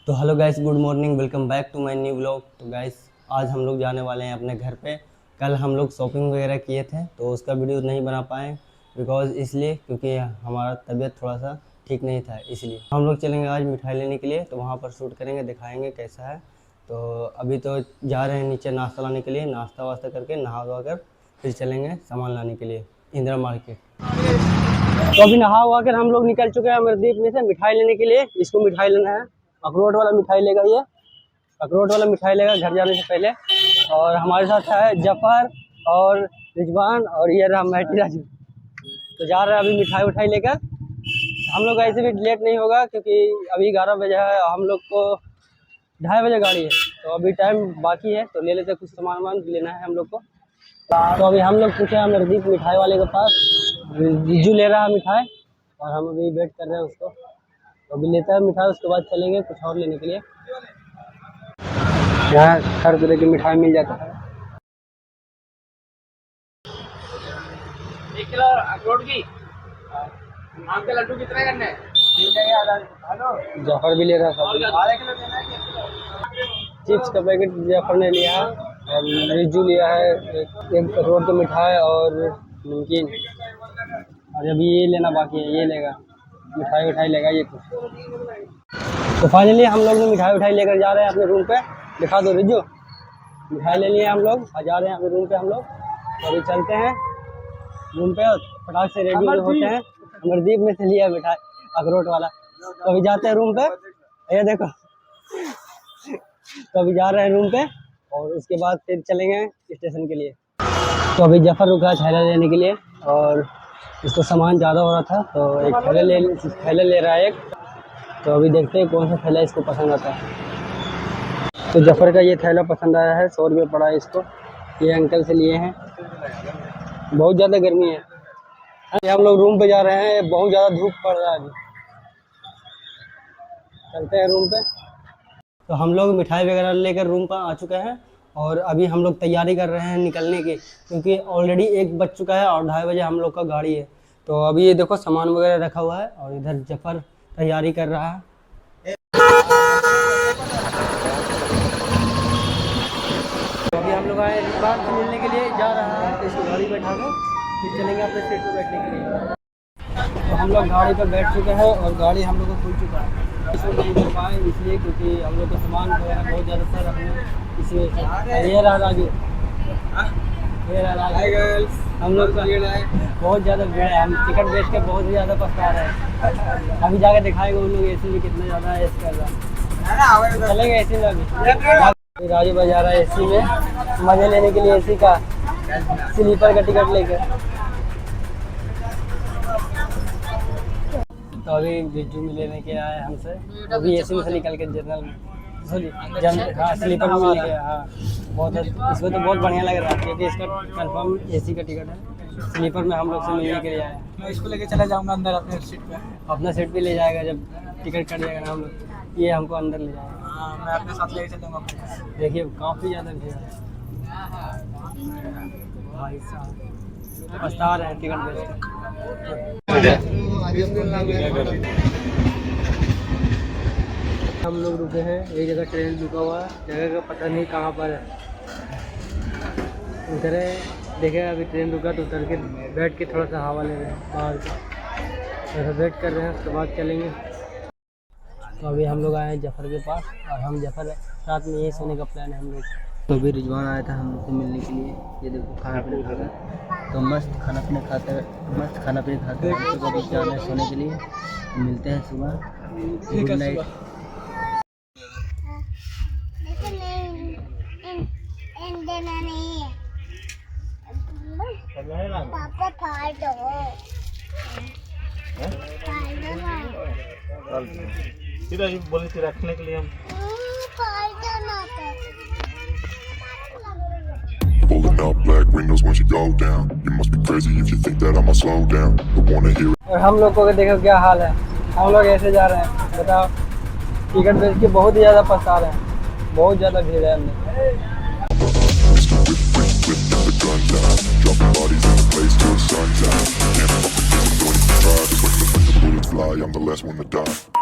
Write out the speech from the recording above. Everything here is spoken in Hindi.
तो hello guys, good morning, welcome back to my new vlog. तो गाइस आज हम लोग जाने वाले हैं अपने घर पे। कल हम लोग शॉपिंग वगैरह किए थे तो उसका वीडियो नहीं बना पाए इसलिए क्योंकि हमारा तबीयत थोड़ा सा ठीक नहीं था, इसलिए हम लोग चलेंगे आज मिठाई लेने के लिए। तो वहाँ पर शूट करेंगे, दिखाएंगे कैसा है। तो अभी तो जा रहे हैं नीचे नाश्ता लाने के लिए, नाश्ता वास्ता करके नहा धोवा कर फिर चलेंगे सामान लाने के लिए इंदिरा मार्केट। तो अभी नहा हुआ कर हम लोग निकल चुके हैं अमरदीप में से मिठाई लेने के लिए। इसको मिठाई लेना है, अखरोट वाला मिठाई लेगा, ये अखरोट वाला मिठाई लेगा घर जाने से पहले। और हमारे साथ है जफर और रिजवान और ये रहा महटी राजू। तो जा रहे हैं अभी मिठाई उठाई लेकर। हम लोग ऐसे भी लेट नहीं होगा क्योंकि अभी 11 बजे है, हम लोग को 2:30 बजे गाड़ी है, तो अभी टाइम बाकी है। तो ले लेते कुछ सामान वामान लेना है हम लोग को। तो अभी हम लोग पूछे अमरदीप मिठाई वाले के पास, रिजू ले रहा है मिठाई और हम अभी वेट कर रहे हैं उसको। तो अभी लेता है मिठाई, उसके बाद चलेंगे कुछ और लेने के लिए। यहाँ हर तरह की मिठाई मिल जाता है। 1 किलो अखरोट की, आम के लड्डू कितने करने हैं? जफर भी ले रहा है, आधा किलो लेना है कि 1 किलो? चिप्स का पैकेट जफर ने लिया है और रिजू लिया है एक अखरोट की मिठाई और नमकीन। और अभी ये लेना बाकी है, ये लेगा मिठाई उठाई लेगा ये कुछ। तो फाइनली हम लोग ने मिठाई उठाई लेकर जा रहे हैं अपने रूम पे। दिखा दो रिजू, मिठाई ले लिए हम लोग और जा रहे हैं अपने रूम पे हम लोग। तो अभी चलते हैं रूम पे और फटाक से रेडी होते हैं। अमरदीप में से लिया मिठाई अखरोट वाला। तो अभी जाते हैं रूम पे, ये देखो। तो अभी जा रहे हैं रूम पे और उसके बाद फिर चलेंगे स्टेशन के लिए। तो अभी जफर रुका है थैला लेने के लिए और इसको सामान ज़्यादा हो रहा था तो एक थैला ले रहा है एक। तो अभी देखते हैं कौन सा थैला इसको पसंद आता है। तो जफर का ये थैला पसंद आया है, 100 रुपये पड़ा है इसको। ये अंकल से लिए हैं। बहुत ज़्यादा गर्मी है, हम लोग रूम पे जा रहे हैं, बहुत ज़्यादा धूप पड़ रहा है अभी। चलते हैं रूम पे। तो हम लोग मिठाई वगैरह लेकर रूम पर आ चुके हैं और अभी हम लोग तैयारी कर रहे हैं निकलने की, क्योंकि ऑलरेडी 1 बज चुका है और 2:30 बजे हम लोग का गाड़ी है। तो अभी ये देखो सामान वगैरह रखा हुआ है और इधर जफर तैयारी कर रहा है। तो अभी हम लोग आए रिजवान से मिलने के लिए, जा रहा है इसको गाड़ी बैठा के फिर चलेंगे अपने सीट पर बैठने के लिए। तो हम लोग गाड़ी पर बैठ चुके हैं और गाड़ी हम लोग को खुल चुका है। इसको नहीं कर पाए इसलिए क्योंकि हम लोग का सामान वगैरह बहुत ज़्यादा था रखने, इसी वजह से। ये रहा राजू, ये रहा राजू। हम लोग का बहुत ज़्यादा भीड़ है, हम टिकट बेच के बहुत ज़्यादा पछता रहे हैं। अभी जाकर दिखाएंगे उन लोग एसी में कितना ज़्यादा ऐश कर रहा है। चलेंगे एसी में अभी। राजू बजा रहा है एसी में मज़े लेने के लिए, एसी का स्लीपर का टिकट लेकर। तो अभी बिज्जू में लेने के आए हमसे, अभी एसी में से निकल के जनरल हाँ स्लीपर में मिल गया। हाँ बहुत इसको तो बहुत बढ़िया लग रहा है क्योंकि इसका कंफर्म एसी का टिकट है। स्लीपर में हम लोग से मिलने के लिए आए। मैं इसको लेके चला जाऊंगा अंदर अपने सीट पे। अपना सीट भी ले जाएगा जब टिकट कट जाएगा ना हम लोग, ये हमको अंदर ले जाएगा। हाँ मैं अपने साथ लेके चलूंगा। देखिए काफ़ी ज़्यादा भीड़ है भाई साहब, पछता रहे हैं टिकट बेच के। हम लोग रुके हैं एक जगह, ट्रेन रुका हुआ है, जगह का पता नहीं कहाँ पर है। उतरे देखे अभी ट्रेन रुका तो उतर के बैठ के थोड़ा सा हवा ले रहे हैं बाहर का, थोड़ा वेट कर रहे हैं, उसके बाद चलेंगे। तो अभी हम लोग आए हैं जफर के पास और हम जफर साथ में यही सोने का प्लान है हम लोग। तो अभी रिजवान आया था हम लोग से मिलने के लिए। ये देखो खाना पीना खा रहा, तो मस्त खाना पीना खाते हैं। तो अभी जाना है सोने के लिए, मिलते हैं सुबह। Good night. बोली थी रखने के लिए हम। Pulling up black windows once you go down. You must be crazy if you think that I'ma slow down. I wanna hear it. और हम लोग को देखो क्या हाल है, हम लोग ऐसे जा रहे हैं, बताओ टिकट बेच के बहुत ही ज़्यादा पछता रहे हैं, बहुत ज़्यादा भीड़ है हमने। Mr. Whip, get the guns out. Dropping bodies in the place till the sun's out. Can't fuck with this, I'm going to try. Just when the bullets fly, I'm the last one to die.